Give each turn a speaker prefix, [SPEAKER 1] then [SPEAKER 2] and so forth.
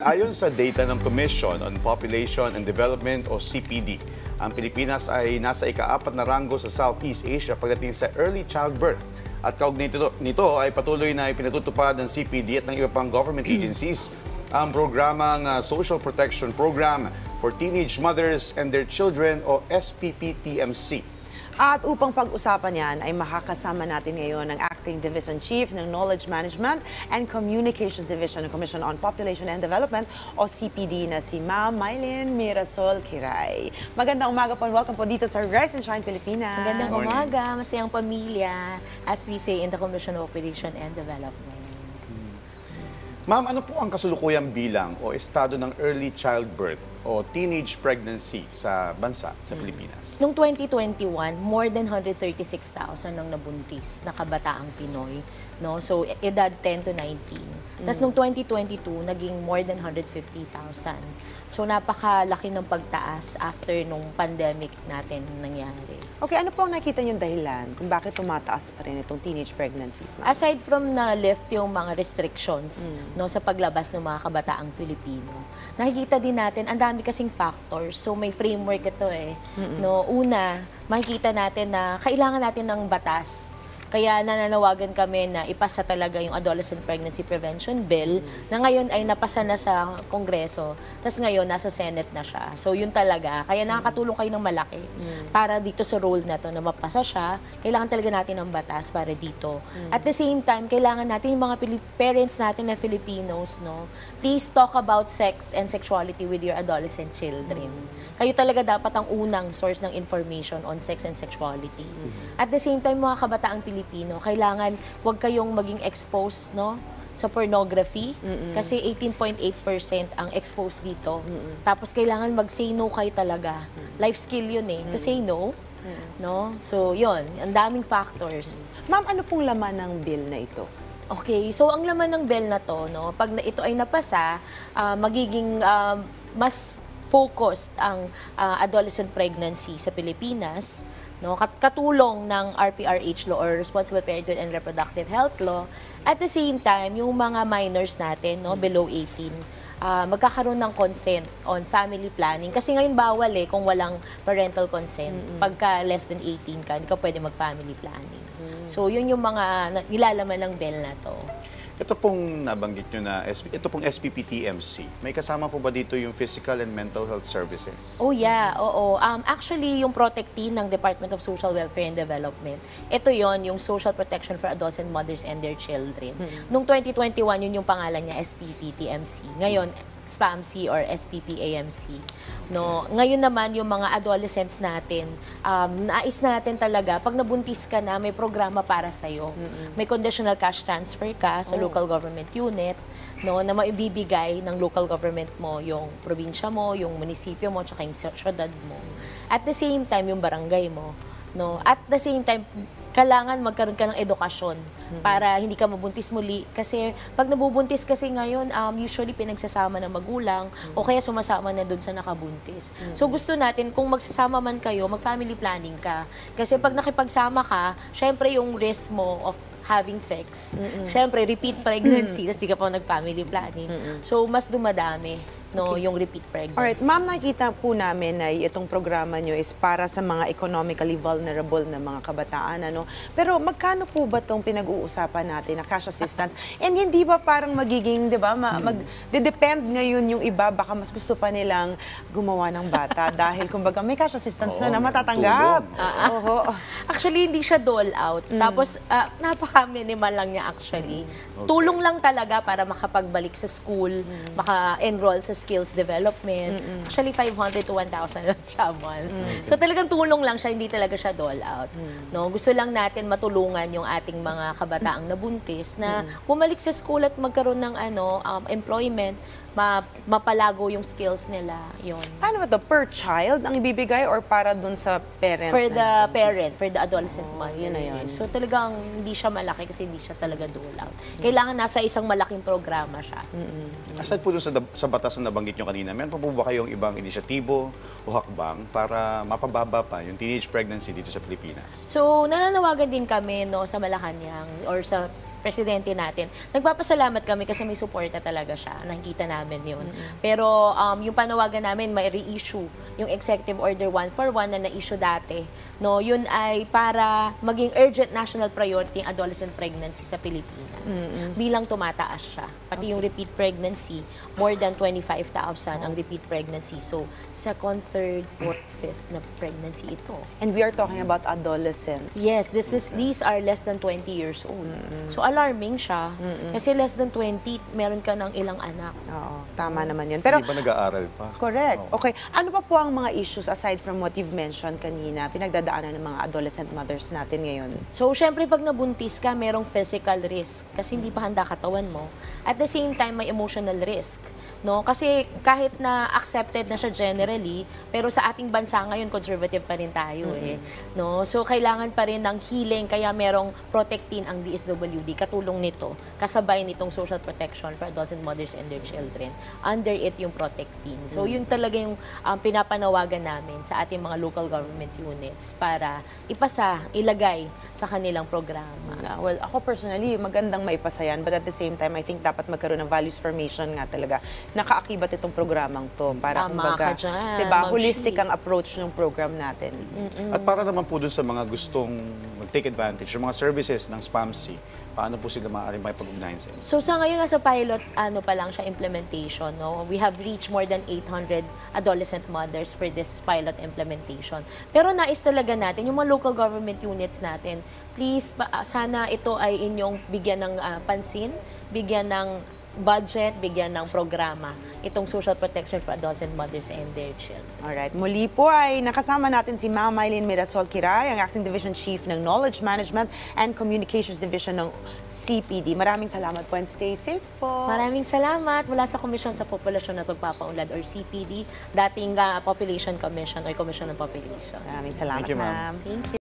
[SPEAKER 1] Ayon sa data ng Commission on Population and Development o CPD, ang Pilipinas ay nasa ika-4 na ranggo sa Southeast Asia pagdating sa early childbirth. At kaugnay nito ay patuloy na ipinatutupad ng CPD at ng iba pang government agencies ang programang Social Protection Program for Teenage Mothers and Their Children o SPPTMC.
[SPEAKER 2] At upang pag-usapan yan ay makakasama natin ngayon ang Acting Division Chief ng Knowledge Management and Communications Division ng Commission on Population and Development o CPD na si Ma'am Mylene Mirasol Kiray. Magandang umaga po and welcome po dito sa Rise and Shine Pilipinas.
[SPEAKER 3] Magandang umaga, masayang pamilya, as we say in the Commission on Population and Development.
[SPEAKER 1] Ma'am, ano po ang kasulukuyang bilang o estado ng early childbirth o teenage pregnancy sa bansa, sa Pilipinas?
[SPEAKER 3] Noong 2021, more than 136,000 ang nabuntis na kabataang Pinoy. No? So, edad 10 to 19. Tapos noong 2022, naging more than 150,000. So, napakalaki ng pagtaas after nung pandemic natin nangyari.
[SPEAKER 2] Okay, ano po ang nakita niyong dahilan kung bakit tumataas pa rin itong teenage pregnancies, ma'am?
[SPEAKER 3] Aside from na-lift yung mga restrictions no, sa paglabas ng mga kabataang Pilipino, nakikita din natin, ang dami kasing factors. So may framework ito eh. No, una, makikita natin na kailangan natin ng batas. Kaya nananawagan kami na ipasa talaga yung Adolescent Pregnancy Prevention Bill na ngayon ay napasa na sa Kongreso, tapos ngayon nasa Senate na siya. So yun talaga, kaya nakakatulong kayo ng malaki para dito sa role na to na mapasa siya. Kailangan talaga natin ng batas para dito. At the same time, kailangan natin yung mga parents natin na Filipinos, no, please talk about sex and sexuality with your adolescent children. Kayo talaga dapat ang unang source ng information on sex and sexuality. At the same time, mga kabataang Pilipino, kailangan huwag kayong maging exposed, no, sa pornography kasi 18.8% ang exposed dito. Tapos kailangan mag-say no kayo talaga. Life skill yun eh, to say no. No? So, yun. Ang daming factors.
[SPEAKER 2] Ma'am, ano pong laman ng bill na ito?
[SPEAKER 3] Okay, so ang laman ng bill na to, no, pag ito ay napasa, magiging mas focused ang adolescent pregnancy sa Pilipinas. No, katulong ng RPRH law or Responsible Parenthood and Reproductive Health Law. At the same time, yung mga minors natin, no, below 18, magkakaroon ng consent on family planning. Kasi ngayon bawal eh kung walang parental consent. Pagka less than 18 ka, hindi ka pwede mag-family planning. So yun yung mga nilalaman ng bill na to.
[SPEAKER 1] Ito pong nabanggit nyo na, ito pong SPPTMC, may kasama po ba dito yung physical and mental health services?
[SPEAKER 3] Oh yeah, oo. Actually, yung Protectee ng Department of Social Welfare and Development, ito yon yung Social Protection for Adolescent Mothers and Their Children. Noong 2021, yun yung pangalan niya, SPPTMC. Ngayon, SPAMC or SPPAMC. No, ngayon naman yung mga adolescents natin, nais natin talaga pag nabuntis ka na may programa para sa iyo. May conditional cash transfer ka sa local government unit, no, na maibibigay ng local government mo yung probinsya mo, yung munisipyo mo, tsaka yung syudad mo. At the same time yung barangay mo, no. At the same time kailangan magkaroon ka ng edukasyon para hindi ka mabuntis muli. Kasi pag nabubuntis kasi ngayon, usually pinagsasama ng magulang o kaya sumasama na dun sa nakabuntis. So gusto natin, kung magsasama man kayo, mag-family planning ka. Kasi pag nakipagsama ka, syempre yung risk mo of having sex, syempre repeat pregnancy, tapos di ka pa nag-family planning. So mas dumadami. No, yung repeat pregnancy.
[SPEAKER 2] Alright, ma'am, nakikita po namin na itong programa nyo is para sa mga economically vulnerable na mga kabataan, ano? Pero magkano po ba itong pinag-uusapan natin na cash assistance? And hindi ba parang magiging, di ba, mag-depend ngayon yung iba, baka mas gusto pa nilang gumawa ng bata dahil kumbaga may cash assistance na matatanggap.
[SPEAKER 3] Actually, hindi siya dole out. Tapos, napaka-minimal lang niya actually. Tulong lang talaga para makapagbalik sa school, maka-enroll sa skills development. Actually, 500 to 1,000 lang siya a month. So talagang tulong lang siya, hindi talaga siya dole out. No, gusto lang natin matulungan yung ating mga kabataang nabuntis na bumalik sa school at magkaroon ng employment, mapalago yung skills nila. Yun.
[SPEAKER 2] Paano ba ito? Per child ang ibibigay or para dun sa parent?
[SPEAKER 3] For the parent, for the adolescent mother.
[SPEAKER 2] Yun na yun.
[SPEAKER 3] So talagang hindi siya malaki kasi hindi siya talaga dole out. Kailangan nasa isang malaking programa siya.
[SPEAKER 1] Aside po dun sa batas na nabanggit nyo kanina, meron pa po ba kayong ibang inisyatibo o hakbang para mapababa pa yung teenage pregnancy dito sa Pilipinas?
[SPEAKER 3] So nananawagan din kami, no, sa Malacanang or sa presidente natin. Nagpapasalamat kami kasi may suporta talaga siya. Nakikita namin yun. Pero yung panawagan namin, may reissue yung Executive Order 141 na na-issue dati. No, yun ay para maging urgent national priority ang adolescent pregnancy sa Pilipinas. Bilang tumataas siya. Pati yung repeat pregnancy, more than 25,000 ang repeat pregnancy. So, second, third, fourth, fifth na pregnancy ito.
[SPEAKER 2] And we are talking about adolescent.
[SPEAKER 3] Yes, these are less than 20 years old. So alarming siya. Kasi less than 20, meron ka ng ilang anak.
[SPEAKER 2] Oo, tama naman yun. Pero,
[SPEAKER 4] Hindi ba nag-aaral pa?
[SPEAKER 2] correct. Okay. Ano pa po ang mga issues aside from what you've mentioned kanina, pinagdadaanan ng mga adolescent mothers natin ngayon?
[SPEAKER 3] So, syempre, pag nabuntis ka, merong physical risk kasi hindi pa handa katawan mo. At the same time, may emotional risk. No? Kasi kahit na accepted na siya generally, pero sa ating bansa ngayon, conservative pa rin tayo eh. No? So, kailangan pa rin ng healing, kaya merong Protectin ang DSWD, katulong nito, kasabay nitong social protection for adolescent mothers and their children. Under it yung Protectin. So, yun talaga yung pinapanawagan namin sa ating mga local government units para ipasa, ilagay sa kanilang programa.
[SPEAKER 2] Well, ako personally, magandang maipasa yan, but at the same time, I think dapat magkaroon ng values formation nga talaga. Nakaakibat itong programang to para
[SPEAKER 3] Tama
[SPEAKER 2] kumbaga,
[SPEAKER 3] ka dyan,
[SPEAKER 2] diba,
[SPEAKER 3] Ma'am
[SPEAKER 2] holistic
[SPEAKER 3] Shi.
[SPEAKER 2] ang approach ng program natin.
[SPEAKER 1] At para naman po dun sa mga gustong mag-take advantage, yung mga services ng SPAMC, paano po sila maaaring makipag-ugnayan sa inyo?
[SPEAKER 3] So sa ngayon nga sa pilot, ano pa lang siya, implementation, no? We have reached more than 800 adolescent mothers for this pilot implementation. Pero nais talaga natin, yung mga local government units natin, please, sana ito ay inyong bigyan ng pansin, bigyan ng budget, bigyan ng programa, itong social protection for adolescent mothers and their children.
[SPEAKER 2] Alright, muli po ay nakasama natin si Ma'am Mylene Mirasol Kiray, ang Acting Division Chief ng Knowledge Management and Communications Division ng CPD. Maraming salamat po and stay safe po.
[SPEAKER 3] Maraming salamat mula sa Komisyon sa Populasyon at Pagpapaunlad or CPD, dating Population Commission or Commission ng Population.
[SPEAKER 2] Maraming salamat,
[SPEAKER 1] Thank you, ma'am.
[SPEAKER 2] ma'am.
[SPEAKER 3] Thank you.